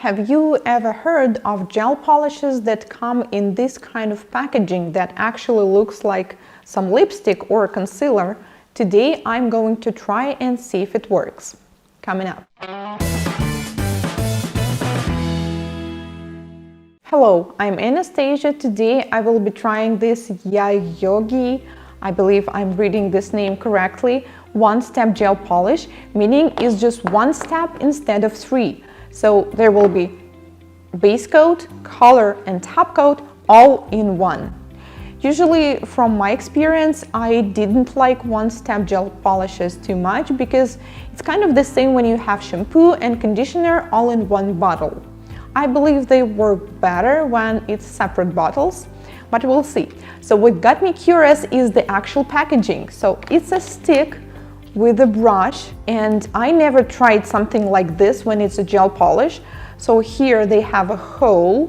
Have you ever heard of gel polishes that come in this kind of packaging that actually looks like some lipstick or concealer? Today I'm going to try and see if it works. Coming up. Hello, I'm Anastasia. Today I will be trying this Yayoge, I believe I'm reading this name correctly, one-step gel polish, meaning it's just one step instead of three. So there will be base coat, color and top coat all in one. Usually from my experience, I didn't like one-step gel polishes too much because it's kind of the same when you have shampoo and conditioner all in one bottle. I believe they work better when it's separate bottles, but we'll see. So what got me curious is the actual packaging. So it's a stick with a brush, and I never tried something like this when it's a gel polish. So here they have a hole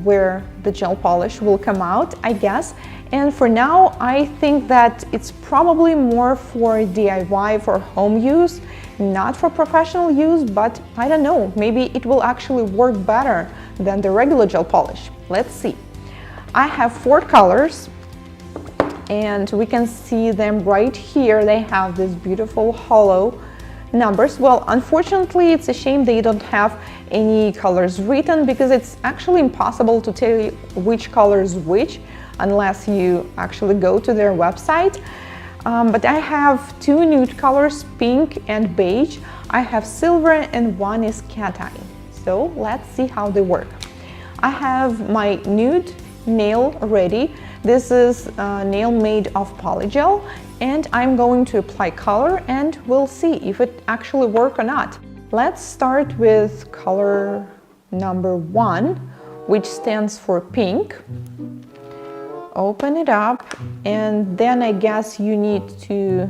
where the gel polish will come out, I guess. And for now, I think that it's probably more for DIY, for home use, not for professional use, but I don't know, maybe it will actually work better than the regular gel polish. Let's see. I have 4 colors, and we can see them right here. They have these beautiful hollow numbers. Well, unfortunately, it's a shame they don't have any colors written because it's actually impossible to tell you which color is which unless you actually go to their website. But I have 2 nude colors, pink and beige. I have silver and one is cat eye. So let's see how they work. I have my nude nail ready. This is a nail made of polygel, and I'm going to apply color and we'll see if it actually works or not. Let's start with color number 1, which stands for pink. Open it up, and then I guess you need to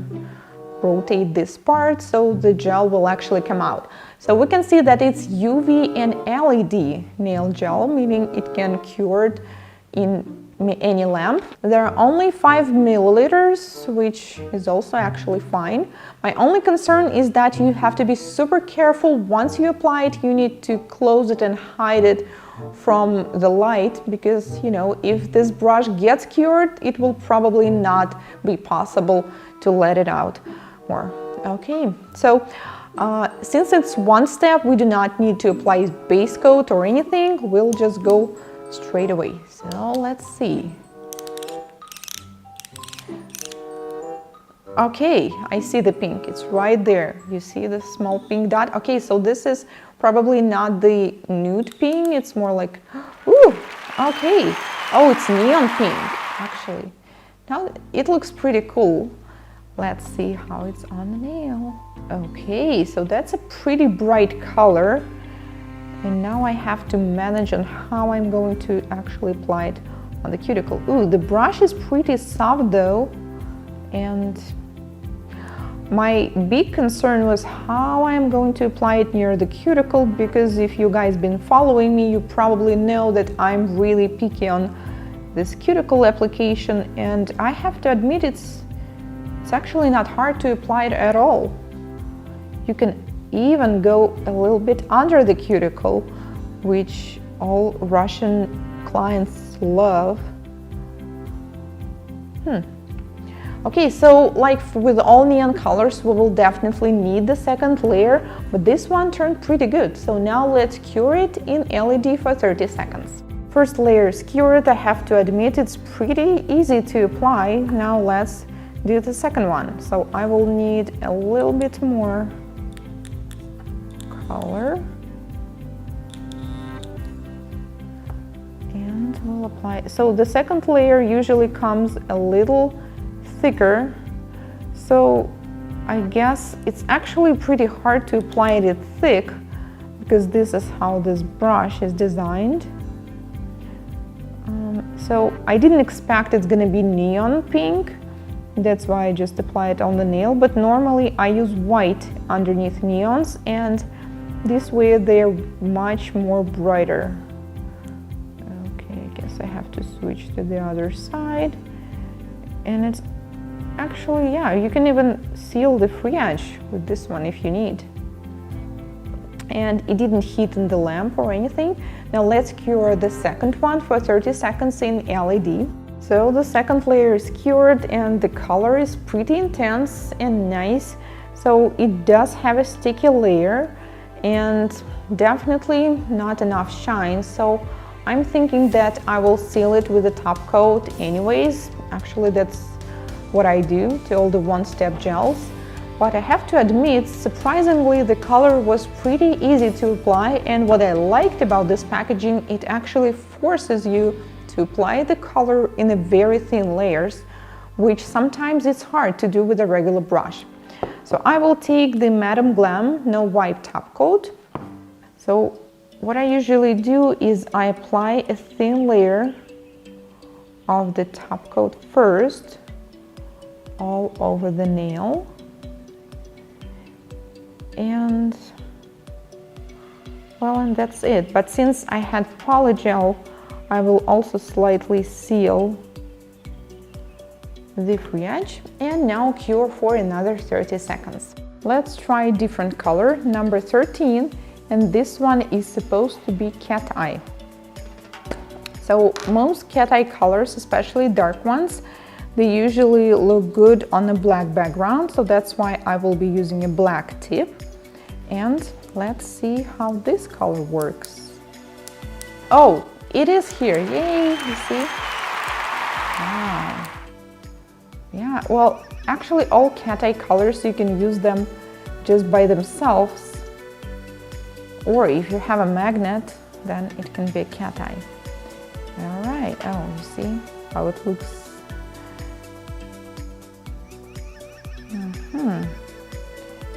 rotate this part so the gel will actually come out. So we can see that it's UV and LED nail gel, meaning it can cure in any lamp. There are only 5 milliliters, which is also actually fine. My only concern is that you have to be super careful. Once you apply it, you need to close it and hide it from the light, because you know, if this brush gets cured, it will probably not be possible to let it out more. Okay, so since it's one step, we do not need to apply base coat or anything. We'll just go straight away. So let's see. Okay, I see the pink. It's right there. You see the small pink dot? Okay, so this is probably not the nude pink. It's more like, ooh, okay. Oh, it's neon pink, actually. Now it looks pretty cool. Let's see how it's on the nail. Okay, so that's a pretty bright color. And now I have to manage on how I'm going to actually apply it on the cuticle. Ooh, the brush is pretty soft though. And my big concern was how I'm going to apply it near the cuticle, because if you guys been following me, you probably know that I'm really picky on this cuticle application, and I have to admit it's actually not hard to apply it at all. You can even go a little bit under the cuticle, which all Russian clients love. Okay, so like with all neon colors, we will definitely need the second layer, but this one turned pretty good. So now let's cure it in LED for 30 seconds. First layer is cured. I have to admit it's pretty easy to apply. Now let's do the second one. So I will need a little bit more color, and we'll apply. So the second layer usually comes a little thicker, so I guess it's actually pretty hard to apply it thick because this is how this brush is designed. So I didn't expect it's gonna be neon pink. That's why I just apply it on the nail, but normally I use white underneath neons, and this way they're much more brighter. Okay, I guess I have to switch to the other side. And it's actually, yeah, you can even seal the free edge with this one if you need. and it didn't heat in the lamp or anything. Now let's cure the second one for 30 seconds in LED. So the second layer is cured and the color is pretty intense and nice. So it does have a sticky layer and definitely not enough shine. So I'm thinking that I will seal it with a top coat anyways. Actually, that's what I do to all the one-step gels. But I have to admit, surprisingly, the color was pretty easy to apply, and what I liked about this packaging, it actually forces you to apply the color in a very thin layers, which sometimes it's hard to do with a regular brush. So I will take the Madame Glam No Wipe Top Coat. So what I usually do is I apply a thin layer of the top coat first, all over the nail. And well, and that's it. But since I had polygel, I will also slightly seal the free edge and now cure for another 30 seconds. Let's try a different color, number 13, and this one is supposed to be cat eye. So most cat eye colors, especially dark ones, they usually look good on a black background, so that's why I will be using a black tip. And let's see how this color works. Oh, it is here, yay, you see? Wow. Yeah, well, actually all cat eye colors, you can use them just by themselves, or if you have a magnet, then it can be a cat eye. All right, oh, you see how it looks?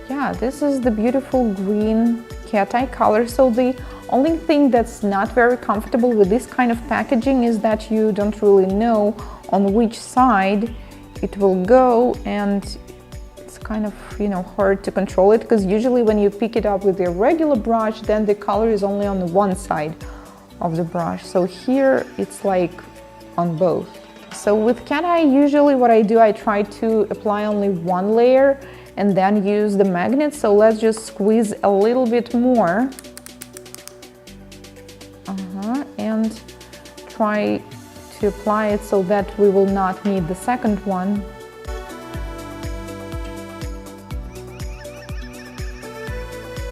Yeah, this is the beautiful green cat eye color. So the only thing that's not very comfortable with this kind of packaging is that you don't really know on which side it will go, and it's kind of, you know, hard to control it, because usually when you pick it up with a regular brush, then the color is only on the one side of the brush. So here it's like on both. So with cat eye, usually what I do, I try to apply only one layer and then use the magnet. So let's just squeeze a little bit more. And try to apply it so that we will not need the second one.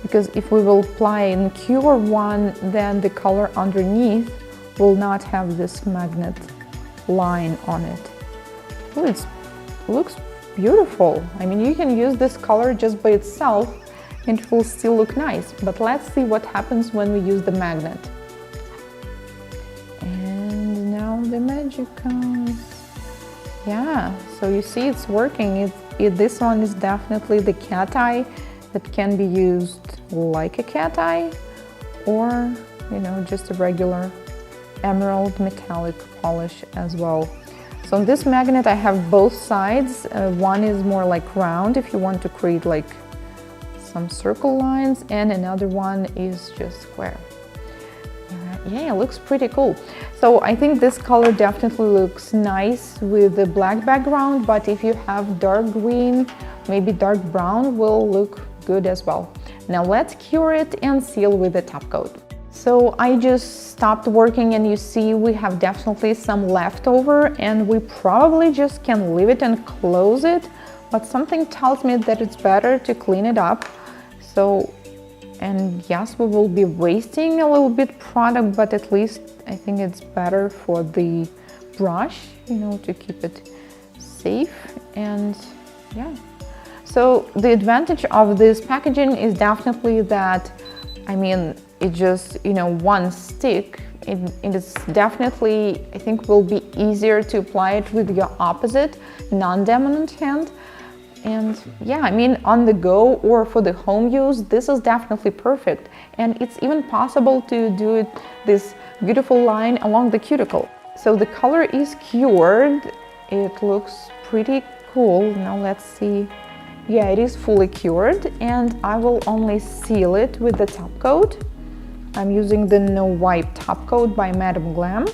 Because if we will apply and cure one, then the color underneath will not have this magnet line on it. Oh, it looks beautiful. I mean, you can use this color just by itself and it will still look nice. But let's see what happens when we use the magnet. And now the magic comes. Yeah, so you see it's working. This one is definitely the cat eye that can be used like a cat eye, or, you know, just a regular emerald metallic polish as well. So on this magnet I have both sides. One is more like round if you want to create like some circle lines, and another one is just square. Yeah, it looks pretty cool. So I think this color definitely looks nice with the black background, but if you have dark green, maybe dark brown will look good as well. Now let's cure it and seal with the top coat. So I just stopped working and you see we have definitely some leftover, and we probably just can leave it and close it, but something tells me that it's better to clean it up. So, and yes, we will be wasting a little bit product, but at least I think it's better for the brush, you know, to keep it safe. And yeah, so the advantage of this packaging is definitely that, I mean, it just, you know, one stick. It is definitely, I think, will be easier to apply it with your opposite non-dominant hand. And yeah, I mean, on the go or for the home use, this is definitely perfect. And it's even possible to do it, this beautiful line along the cuticle. So the color is cured. It looks pretty cool. Now let's see. Yeah, it is fully cured, and I will only seal it with the top coat. I'm using the No Wipe Top Coat by Madame Glam.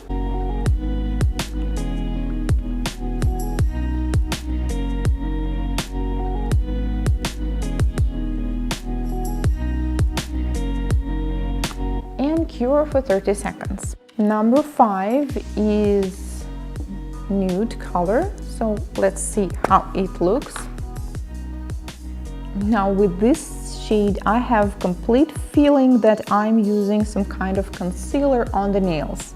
and cure for 30 seconds. Number 5 is nude color. So let's see how it looks. Now with this shade, I have complete feeling that I'm using some kind of concealer on the nails.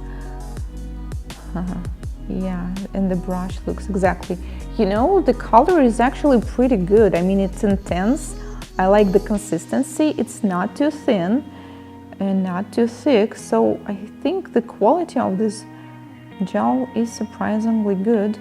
Yeah, and the brush looks exactly. You know, the color is actually pretty good. I mean, it's intense. I like the consistency. It's not too thin and not too thick. So I think the quality of this gel is surprisingly good.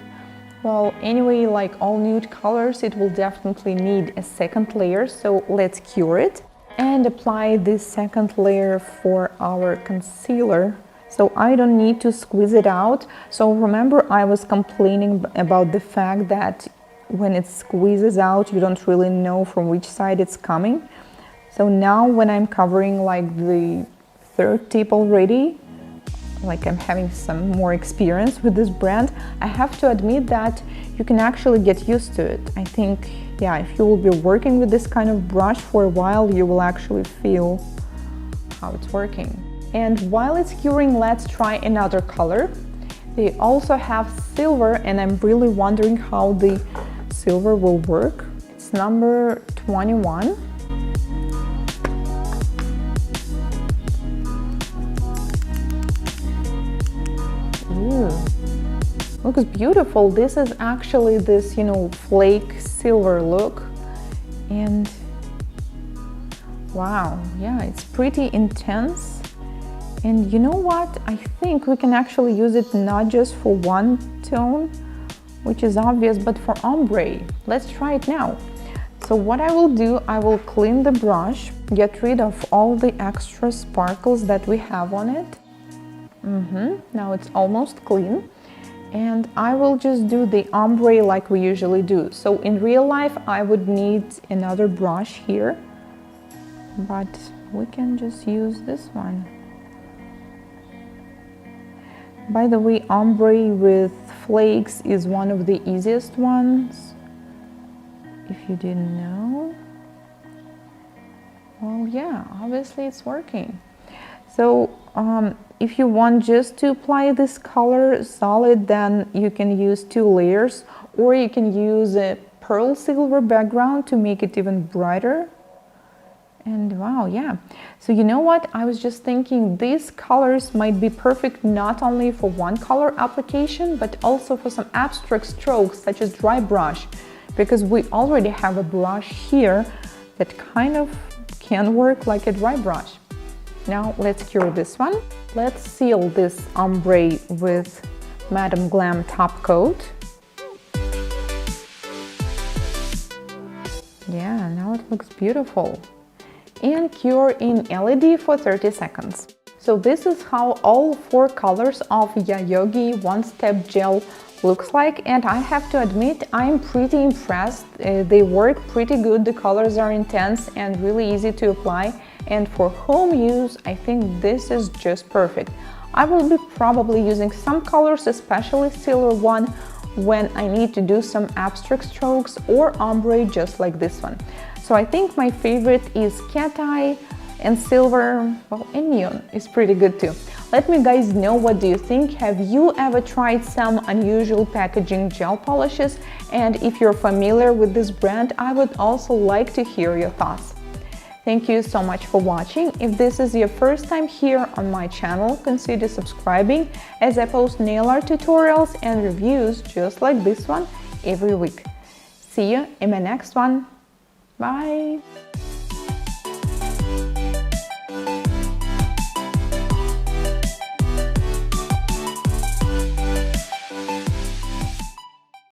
Well, anyway, like all nude colors, it will definitely need a second layer, so let's cure it and apply this second layer for our concealer. So I don't need to squeeze it out. So remember, I was complaining about the fact that when it squeezes out, you don't really know from which side it's coming. So now when I'm covering like the third tip already, like I'm having some more experience with this brand, I have to admit that you can actually get used to it. I think, yeah, if you will be working with this kind of brush for a while, you will actually feel how it's working. And while it's curing, let's try another color. They also have silver, and I'm really wondering how the silver will work. It's number 21. Looks beautiful. This is actually this, you know, flake silver look. And wow, yeah, it's pretty intense. And you know what? I think we can actually use it not just for one tone, which is obvious, but for ombre. Let's try it now. So what I will do, I will clean the brush, get rid of all the extra sparkles that we have on it. Now it's almost clean. And I will just do the ombre like we usually do. So in real life, I would need another brush here, but we can just use this one. By the way, ombre with flakes is one of the easiest ones, if you didn't know. Well, yeah, obviously it's working. So if you want just to apply this color solid, then you can use 2 layers, or you can use a pearl silver background to make it even brighter. And wow, yeah. So you know what? I was just thinking these colors might be perfect not only for one color application, but also for some abstract strokes such as dry brush, because we already have a brush here that kind of can work like a dry brush. Now let's cure this one. Let's seal this ombre with Madame Glam top coat. Yeah, now it looks beautiful. And cure in LED for 30 seconds. So this is how all 4 colors of Yayoge one-step gel looks like, and I have to admit I'm pretty impressed. They work pretty good, the colors are intense and really easy to apply, and for home use I think this is just perfect. I will be probably using some colors, especially silver one, when I need to do some abstract strokes or ombre just like this one. So I think my favorite is cat eye and silver, well, and neon is pretty good too. Let me guys know, what do you think? Have you ever tried some unusual packaging gel polishes? And if you're familiar with this brand, I would also like to hear your thoughts. Thank you so much for watching. If this is your first time here on my channel, consider subscribing, as I post nail art tutorials and reviews just like this one every week. See you in my next one. Bye!